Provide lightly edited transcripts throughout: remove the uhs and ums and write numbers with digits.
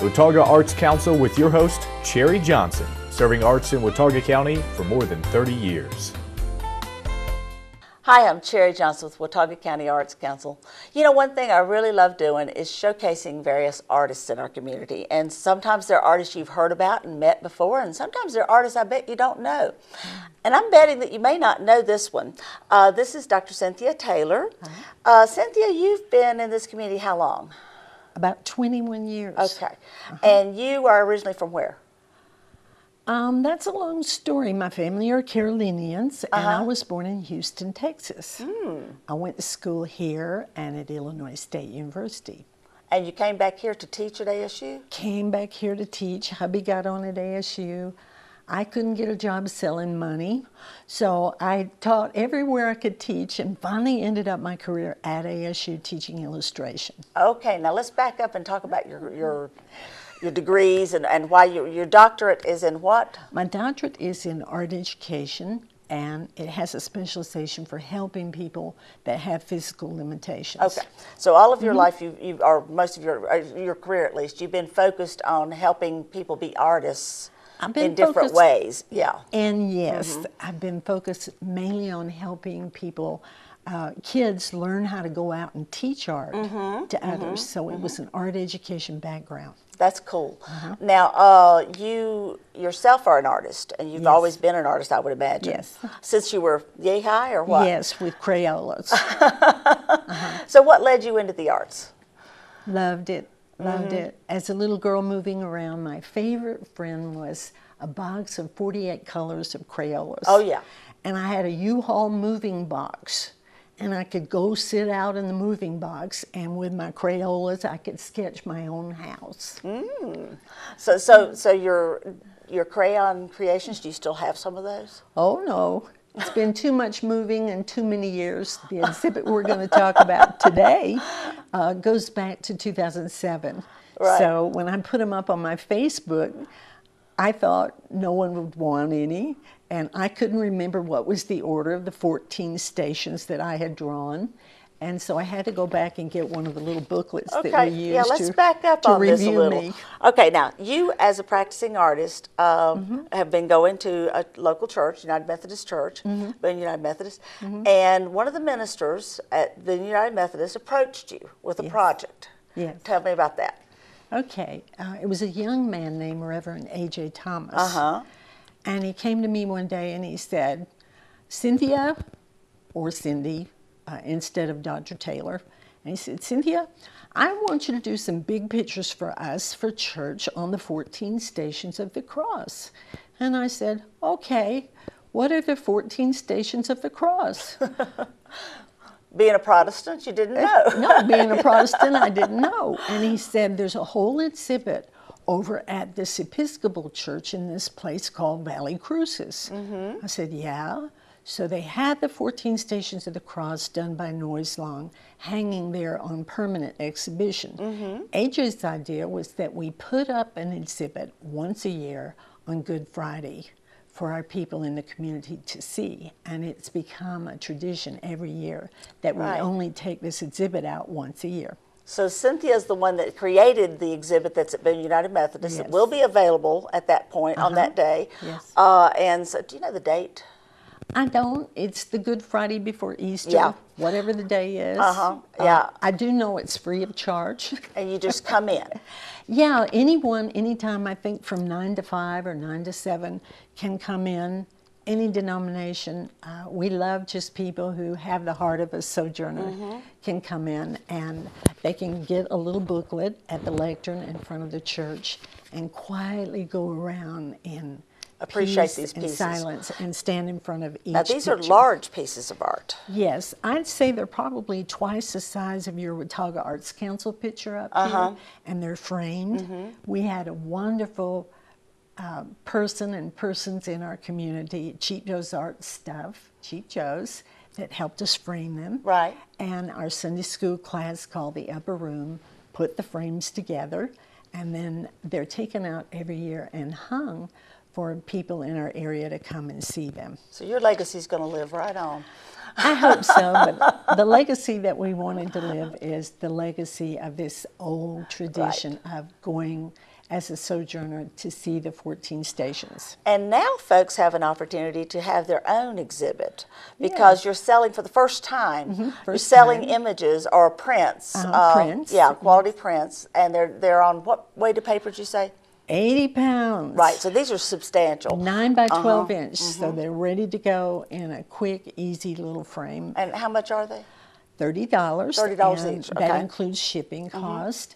Watauga Arts Council with your host, Cherry Johnson, serving arts in Watauga County for more than 30 years. Hi, I'm Cherry Johnson with Watauga County Arts Council. You know, one thing I really love doing is showcasing various artists in our community. And sometimes they're artists you've heard about and met before, and sometimes they're artists I bet you don't know. And I'm betting that you may not know this one. This is Dr. Cynthia Taylor. Cynthia, you've been in this community how long? About 21 years. Okay. And you are originally from where? That's a long story. My family are Carolinians, and I was born in Houston, Texas. I went to school here and at Illinois State University. And you came back here to teach at ASU? Came back here to teach. Hubby got on at ASU. I couldn't get a job selling money, so I taught everywhere I could teach and finally ended up my career at ASU teaching illustration. Okay, now let's back up and talk about your degrees and why your doctorate is in what? My doctorate is in art education, and it has a specialization for helping people that have physical limitations. Okay, so all of your life, or most of your career at least, you've been focused on helping people be artists in different ways. Yeah. And yes, I've been focused mainly on helping people, kids learn how to go out and teach art to others. So it was an art education background. That's cool. Now, you yourself are an artist, and you've always been an artist, I would imagine. Yes. Since you were yay high, or what? Yes, with Crayolas. So what led you into the arts? Loved it. Loved it. As a little girl moving around, my favorite friend was a box of 48 colors of Crayolas. Oh, yeah. And I had a U-Haul moving box. And I could go sit out in the moving box, and with my Crayolas, I could sketch my own house. So your crayon creations, do you still have some of those? Oh, no. It's been too much moving and too many years. The exhibit we're going to talk about today goes back to 2007. Right. So when I put them up on my Facebook, I thought no one would want any, and I couldn't remember what was the order of the 14 stations that I had drawn. And so I had to go back and get one of the little booklets that we used let's back up on this a little. me. Okay, now, you as a practicing artist have been going to a local church, United Methodist Church, been United Methodist, and one of the ministers at the United Methodist approached you with a project. Yes. Tell me about that. Okay, it was a young man named Reverend A.J. Thomas. And he came to me one day and he said, Cynthia, or Cindy, instead of Dr. Taylor. And he said, Cynthia, I want you to do some big pictures for us for church on the 14 Stations of the Cross. And I said, okay, what are the 14 Stations of the Cross? Being a Protestant, you didn't know. No, being a Protestant, I didn't know. And he said, there's a whole exhibit over at this Episcopal church in this place called Valley Cruces. I said, yeah. So they had the 14 Stations of the Cross done by Noyes Long hanging there on permanent exhibition. AJ's idea was that we put up an exhibit once a year on Good Friday for our people in the community to see. And it's become a tradition every year that we only take this exhibit out once a year. So Cynthia's the one that created the exhibit that's at Boone United Methodist. It will be available at that point on that day. Yes. And so, do you know the date? I don't. It's the Good Friday before Easter, whatever the day is. I do know it's free of charge. And you just come in. Yeah, anyone, anytime, I think from 9 to 5 or 9 to 7 can come in, any denomination. We love just people who have the heart of a sojourner can come in, and they can get a little booklet at the lectern in front of the church and quietly go around in appreciate these and pieces. Silence and stand in front of each Now these picture. are large pieces of art. Yes, I'd say they're probably twice the size of your Watauga Arts Council picture up here, and they're framed. We had a wonderful person and persons in our community, Cheap Joe's Art Stuff, Cheap Joe's, that helped us frame them. Right. And our Sunday school class called the Upper Room put the frames together, and then they're taken out every year and hung for people in our area to come and see them. So your legacy's going to live right on. I hope so, but the legacy that we wanted to live is the legacy of this old tradition of going as a sojourner to see the 14 stations. And now folks have an opportunity to have their own exhibit because you're selling for the first time. You're selling images or prints. Prints. Yeah, quality prints. And they're on what weight of paper did you say? 80 pounds. Right, so these are substantial. 9 by 12 inch, so they're ready to go in a quick, easy little frame. And how much are they? $30. $30 each, okay. That includes shipping cost.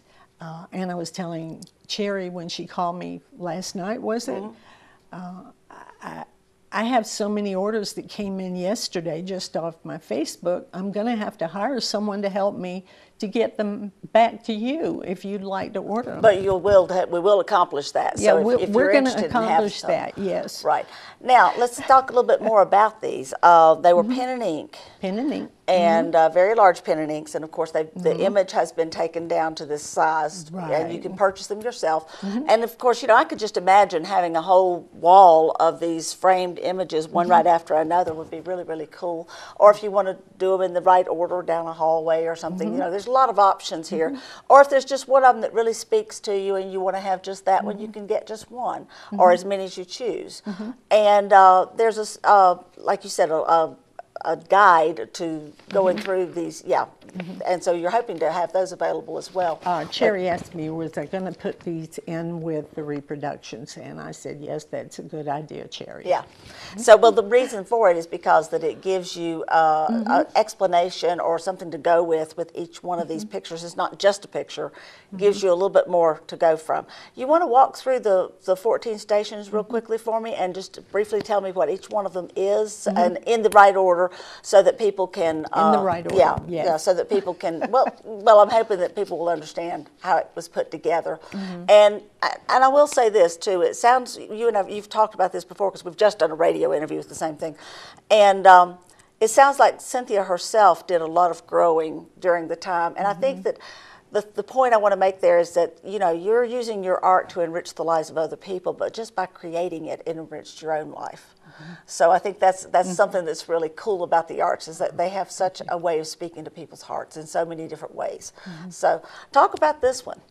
And I was telling Cherry when she called me last night, was it? I have so many orders that came in yesterday just off my Facebook. I'm going to have to hire someone to help me to get them back to you if you'd like to order them. But we will accomplish that. Yeah, so if we're you're going to interested accomplish in having that, yes. Right. Now, let's talk a little bit more about these. They were pen and ink. Pen and ink. And very large pen and inks, and of course the image has been taken down to this size, and you can purchase them yourself. And of course, I could just imagine having a whole wall of these framed images, one right after another, would be really, really cool. Or if you want to do them in the right order down a hallway or something, there's a lot of options here. Or if there's just one of them that really speaks to you and you want to have just that one, you can get just one, or as many as you choose. And there's like you said, a guide to going through these, and so you're hoping to have those available as well. Cherry asked me, was I going to put these in with the reproductions? And I said, yes, that's a good idea, Cherry. Yeah. So, well, the reason for it is because that it gives you an explanation or something to go with each one of these pictures. It's not just a picture. It gives you a little bit more to go from. You want to walk through the 14 stations real quickly for me and just briefly tell me what each one of them is and in the right order so that people can... in the right order, yeah, so that people can... well, I'm hoping that people will understand how it was put together. And I will say this, too. It sounds... You've talked about this before because we've just done a radio interview with the same thing. And it sounds like Cynthia herself did a lot of growing during the time. And I think that the point I want to make there is that, you're using your art to enrich the lives of other people, but just by creating it, it enriched your own life. So I think that's something that's really cool about the arts, is that they have such a way of speaking to people's hearts in so many different ways. So talk about this one.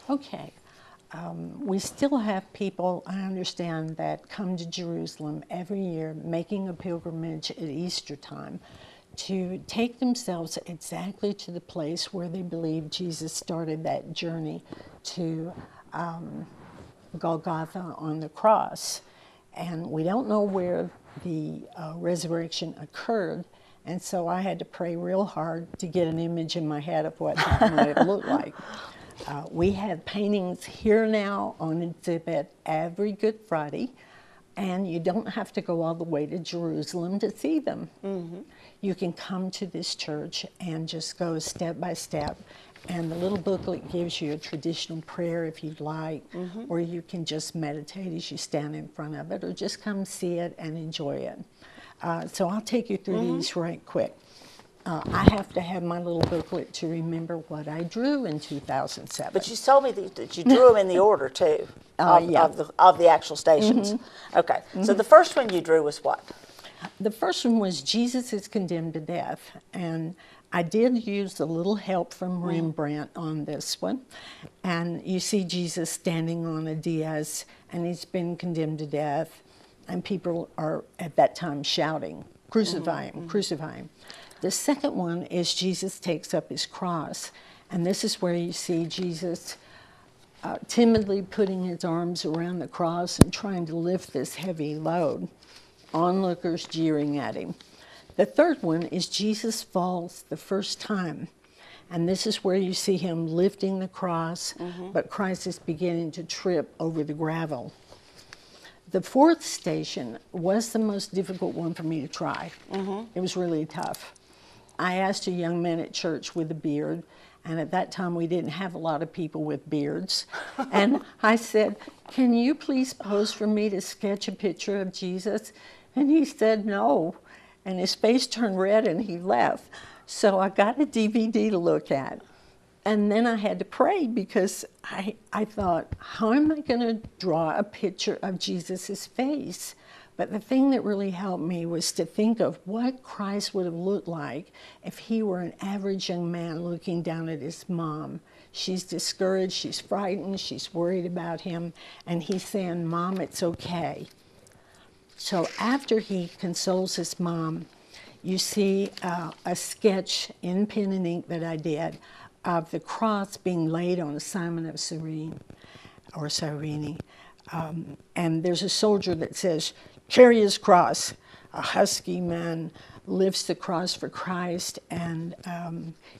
Okay. We still have people, I understand, that come to Jerusalem every year making a pilgrimage at Easter time to take themselves exactly to the place where they believe Jesus started that journey to Golgotha on the cross. And we don't know where the resurrection occurred, and so I had to pray real hard to get an image in my head of what that might have looked like. We have paintings here now on exhibit every Good Friday, and you don't have to go all the way to Jerusalem to see them. You can come to this church and just go step by step, and the little booklet gives you a traditional prayer if you'd like, or you can just meditate as you stand in front of it, or just come see it and enjoy it. So I'll take you through these right quick. I have to have my little booklet to remember what I drew in 2007. But you told me that you drew them in the order, too, of the actual stations. Okay, so the first one you drew was what? The first one was Jesus is condemned to death, and I did use a little help from Rembrandt on this one. And you see Jesus standing on a dais, and he's been condemned to death, and people are at that time shouting, crucify him, crucify him. The second one is Jesus takes up his cross, and this is where you see Jesus timidly putting his arms around the cross and trying to lift this heavy load. Onlookers jeering at him. The third one is Jesus falls the first time, and this is where you see him lifting the cross, but Christ is beginning to trip over the gravel. The fourth station was the most difficult one for me to try. It was really tough. I asked a young man at church with a beard, and at that time we didn't have a lot of people with beards, and I said, "Can you please pose for me to sketch a picture of Jesus?" And he said no, and his face turned red and he left. So I got a DVD to look at. And then I had to pray because I thought, how am I going to draw a picture of Jesus' face? But the thing that really helped me was to think of what Christ would have looked like if he were an average young man looking down at his mom. She's discouraged, she's frightened, she's worried about him, and he's saying, Mom, it's okay. So after he consoles his mom, you see a sketch in pen and ink that I did of the cross being laid on Simon of Cyrene, or Cyrene. And there's a soldier that says, carry his cross. A husky man lifts the cross for Christ, and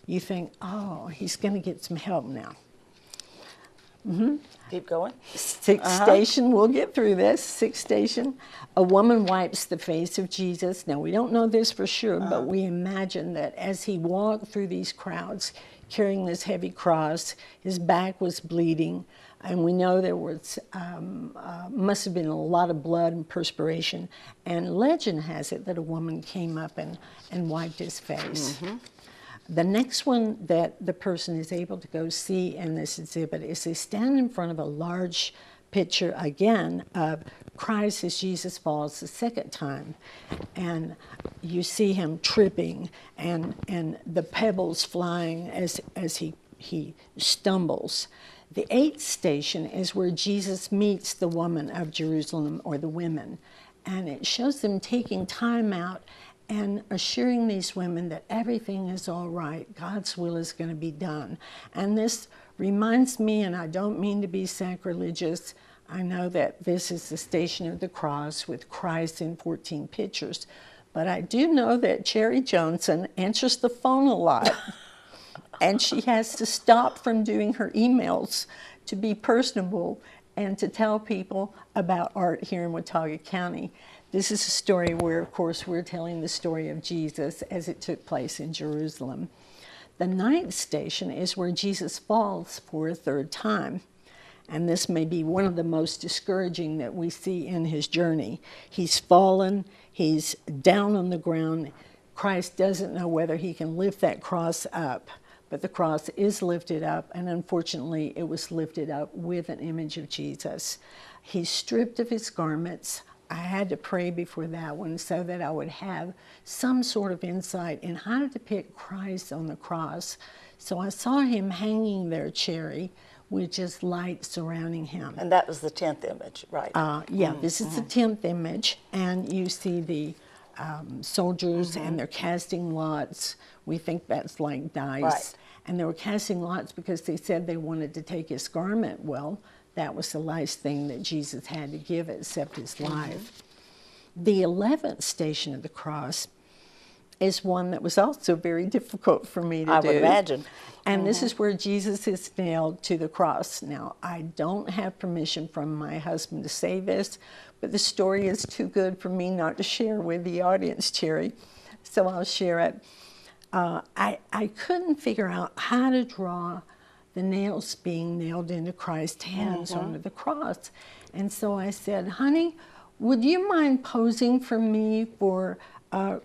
you think, oh, he's going to get some help now. Keep going. Sixth station, we'll get through this. Sixth station, a woman wipes the face of Jesus. Now, we don't know this for sure, but we imagine that as he walked through these crowds, carrying this heavy cross, his back was bleeding, and we know there was must have been a lot of blood and perspiration. And legend has it that a woman came up and wiped his face. The next one that the person is able to go see in this exhibit is they stand in front of a large picture again of Christ as Jesus falls the second time, and you see him tripping and the pebbles flying as he stumbles. The eighth station is where Jesus meets the woman of Jerusalem, or the women, and it shows them taking time out and assuring these women that everything is all right, God's will is going to be done. And this reminds me, and I don't mean to be sacrilegious, I know that this is the Station of the Cross with Christ in 14 pictures, but I do know that Cherry Johnson answers the phone a lot, and she has to stop from doing her emails to be personable and to tell people about art here in Watauga County. This is a story where, of course, we're telling the story of Jesus as it took place in Jerusalem. The ninth station is where Jesus falls for a third time. And this may be one of the most discouraging that we see in his journey. He's fallen, he's down on the ground. Christ doesn't know whether he can lift that cross up, but the cross is lifted up, and unfortunately it was lifted up with an image of Jesus. He's stripped of his garments. I had to pray before that one so that I would have some sort of insight in how to depict Christ on the cross. So I saw him hanging there, Cherry, with just light surrounding him. And that was the 10th image, right? This is the 10th image, and you see the soldiers, and they're casting lots. We think that's like dice. Right. And they were casting lots because they said they wanted to take his garment. Well, that was the last thing that Jesus had to give except his life. The 11th station of the cross is one that was also very difficult for me to do. I would imagine. And this is where Jesus is nailed to the cross. Now, I don't have permission from my husband to say this, but the story is too good for me not to share with the audience, Cherry, so I'll share it. I couldn't figure out how to draw the nails being nailed into Christ's hands onto the cross. And so I said, honey, would you mind posing for me for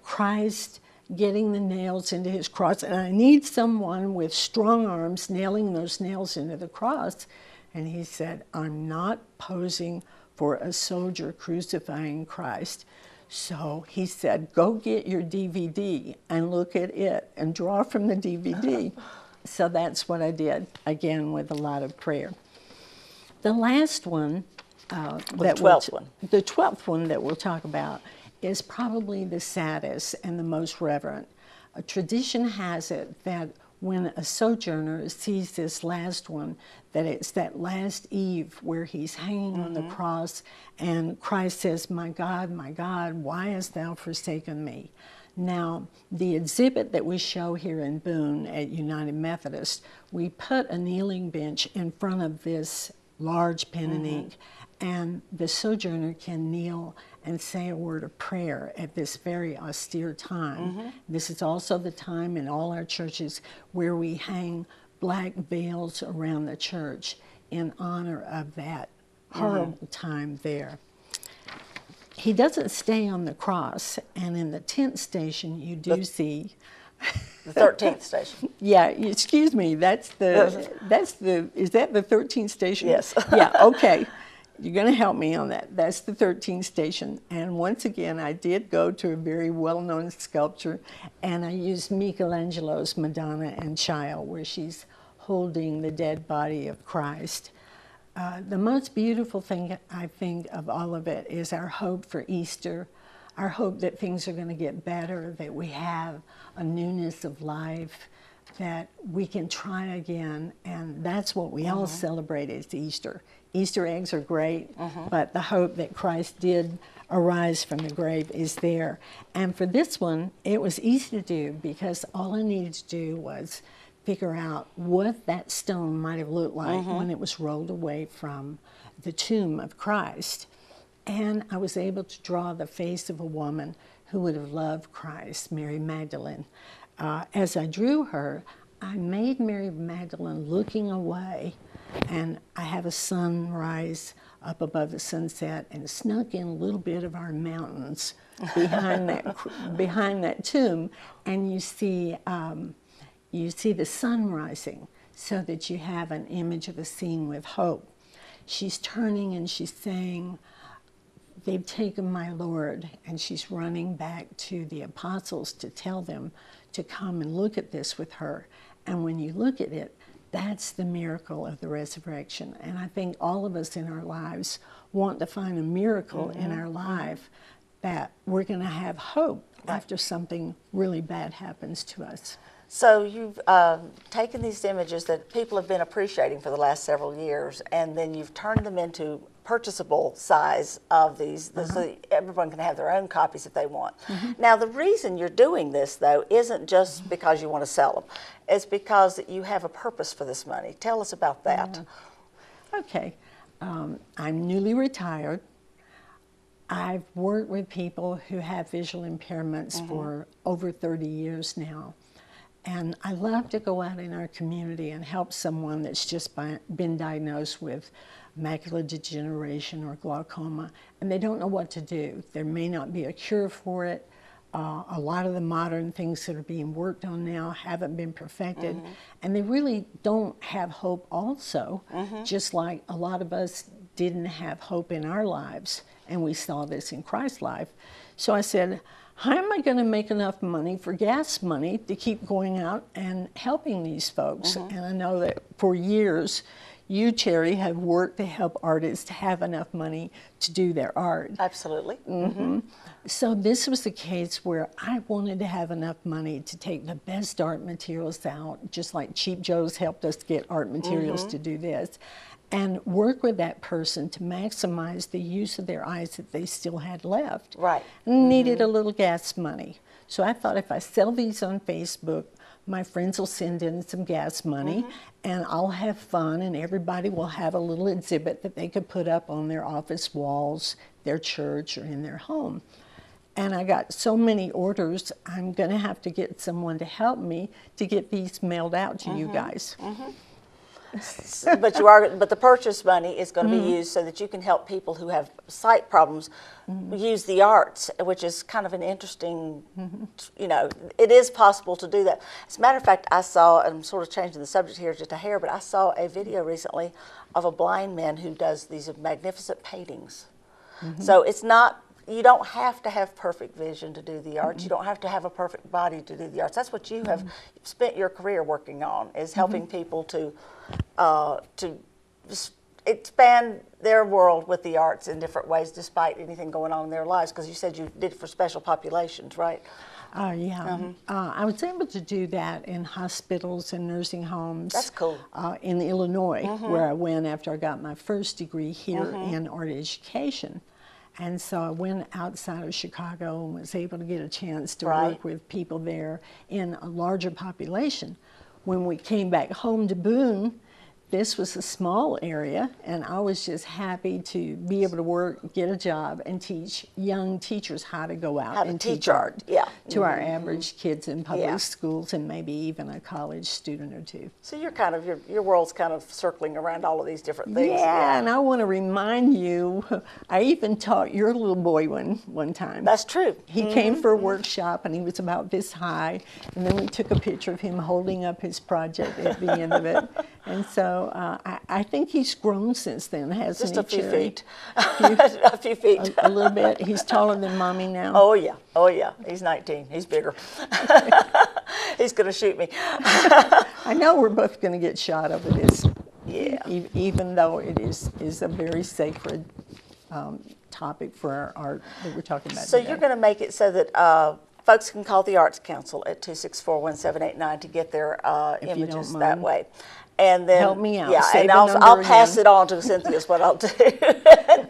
Christ getting the nails into his cross? And I need someone with strong arms nailing those nails into the cross. And he said, I'm not posing for a soldier crucifying Christ. So he said, go get your DVD and look at it and draw from the DVD. So that's what I did, again, with a lot of prayer. The last one, the 12th one that we'll talk about is probably the saddest and the most reverent. A tradition has it that when a sojourner sees this last one, that it's that last eve where he's hanging on the cross and Christ says, my God, why hast thou forsaken me? Now, the exhibit that we show here in Boone at United Methodist, we put a kneeling bench in front of this large pen and ink, and the sojourner can kneel and say a word of prayer at this very austere time. This is also the time in all our churches where we hang black veils around the church in honor of that horrible time there. He doesn't stay on the cross, and in the 10th station you do see The 13th station. Yeah, excuse me, is that the 13th station? Yes. Yeah, okay. You're going to help me on that. That's the 13th station. And once again, I did go to a very well-known sculpture, and I used Michelangelo's Madonna and Child, where she's holding the dead body of Christ. The most beautiful thing, I think, of all of it is our hope for Easter, our hope that things are going to get better, that we have a newness of life, that we can try again, and that's what we all celebrate is Easter. Easter eggs are great, but the hope that Christ did arise from the grave is there. And for this one, it was easy to do because all I needed to do was figure out what that stone might have looked like when it was rolled away from the tomb of Christ. And I was able to draw the face of a woman who would have loved Christ, Mary Magdalene. As I drew her, I made Mary Magdalene looking away, and I have a sunrise up above the sunset, and snuck in a little bit of our mountains behind that tomb, and you see the sun rising, so that you have an image of a scene with hope. She's turning and she's saying, "They've taken my Lord," and she's running back to the apostles to tell them to come and look at this with her. And when you look at it, that's the miracle of the resurrection. And I think all of us in our lives want to find a miracle in our life, that we're going to have hope after something really bad happens to us. So you've taken these images that people have been appreciating for the last several years, and then you've turned them into purchasable size of these, so that everyone can have their own copies if they want. Now, the reason you're doing this, though, isn't just because you want to sell them. It's because you have a purpose for this money. Tell us about that. Okay. I'm newly retired. I've worked with people who have visual impairments for over 30 years now. And I love to go out in our community and help someone that's just been diagnosed with macular degeneration or glaucoma, and they don't know what to do. There may not be a cure for it. A lot of the modern things that are being worked on now haven't been perfected, and they really don't have hope also, just like a lot of us didn't have hope in our lives, and we saw this in Christ's life. So I said, how am I going to make enough money for gas money to keep going out and helping these folks? And I know that for years, you, Cherry, have worked to help artists have enough money to do their art. Absolutely. So this was the case where I wanted to have enough money to take the best art materials out, just like Cheap Joe's helped us get art materials to do this, and work with that person to maximize the use of their eyes that they still had left. Right. Needed a little gas money. So I thought if I sell these on Facebook, my friends will send in some gas money, and I'll have fun, and everybody will have a little exhibit that they could put up on their office walls, their church, or in their home. And I got so many orders, I'm going to have to get someone to help me to get these mailed out to you guys. But the purchase money is going to be used so that you can help people who have sight problems use the arts, which is kind of an interesting, you know, it is possible to do that. As a matter of fact, I saw, and I'm sort of changing the subject here just a hair, but I saw a video recently of a blind man who does these magnificent paintings. So it's not, you don't have to have perfect vision to do the arts. You don't have to have a perfect body to do the arts. That's what you have spent your career working on, is helping people to expand their world with the arts in different ways, despite anything going on in their lives. Because you said you did it for special populations, right? Yeah. I was able to do that in hospitals and nursing homes. That's cool. In Illinois, where I went after I got my first degree here in art education. And so I went outside of Chicago and was able to get a chance to work with people there in a larger population. When we came back home to Boone, this was a small area, and I was just happy to be able to work, get a job, and teach young teachers how to go out and teach art. Yeah. to our average kids in public Yeah. schools and maybe even a college student or two. So you're kind of, your world's kind of circling around all of these different things. Yeah, and I want to remind you, I even taught your little boy one time. That's true. He came for a workshop and he was about this high, and then we took a picture of him holding up his project at the end of it. And so I think he's grown since then, hasn't Just a he, few Cherry? feet. A few feet. A little bit. He's taller than Mommy now. Oh yeah, oh yeah. He's 19. He's bigger. He's gonna shoot me. I know we're both going to get shot over this. Yeah. Even though it is a very sacred topic for our art that we're talking about So today. you're going to make it so that folks can call the Arts Council at 264-1789 to get their If you don't images that mind. way. And then Help me out. Yeah, Say and the I'll number pass again. it on to Cynthia. Is what I'll do.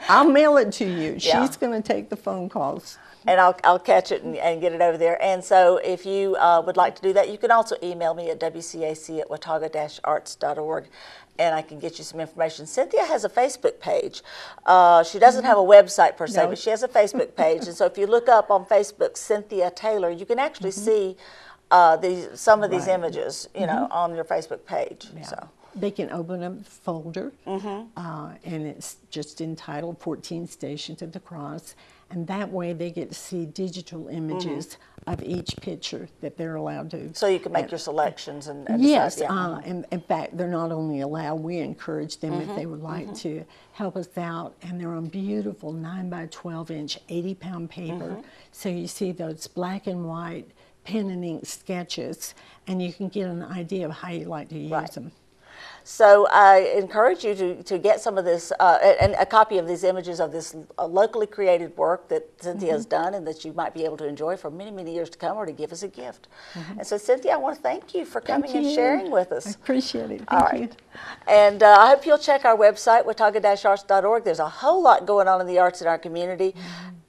I'll mail it to you. Yeah. She's going to take the phone calls. And I'll catch it and get it over there. And so if you would like to do that, you can also email me at wcac@watauga-arts.org, and I can get you some information. Cynthia has a Facebook page. She doesn't have a website per se, No. but she has a Facebook page. And so if you look up on Facebook Cynthia Taylor, you can actually see some of these Right. images, you know, on your Facebook page. Yeah. So. They can open up the folder, and it's just entitled 14 Stations of the Cross, and that way they get to see digital images of each picture that they're allowed to. So you can make your selections and Yes, decide, yeah. and in fact, they're not only allowed, we encourage them if they would like to help us out, and they're on beautiful 9 by 12 inch, 80-pound paper. So you see those black and white pen and ink sketches, and you can get an idea of how you like to use Right. them. So I encourage you to get some of this, and a copy of these images of this locally created work that Cynthia has done and that you might be able to enjoy for many, many years to come, or to give as a gift. And so Cynthia, I want to thank you for coming and you. sharing with us. I appreciate it. All Thank right. you. And I hope you'll check our website, watauga-arts.org. There's a whole lot going on in the arts in our community.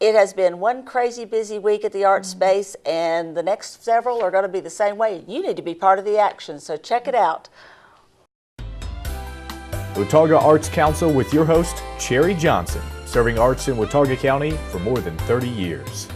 It has been one crazy busy week at the Arts Space, and the next several are going to be the same way. You need to be part of the action, so check it out. Watauga Arts Council with your host, Cherry Johnson, serving arts in Watauga County for more than 30 years.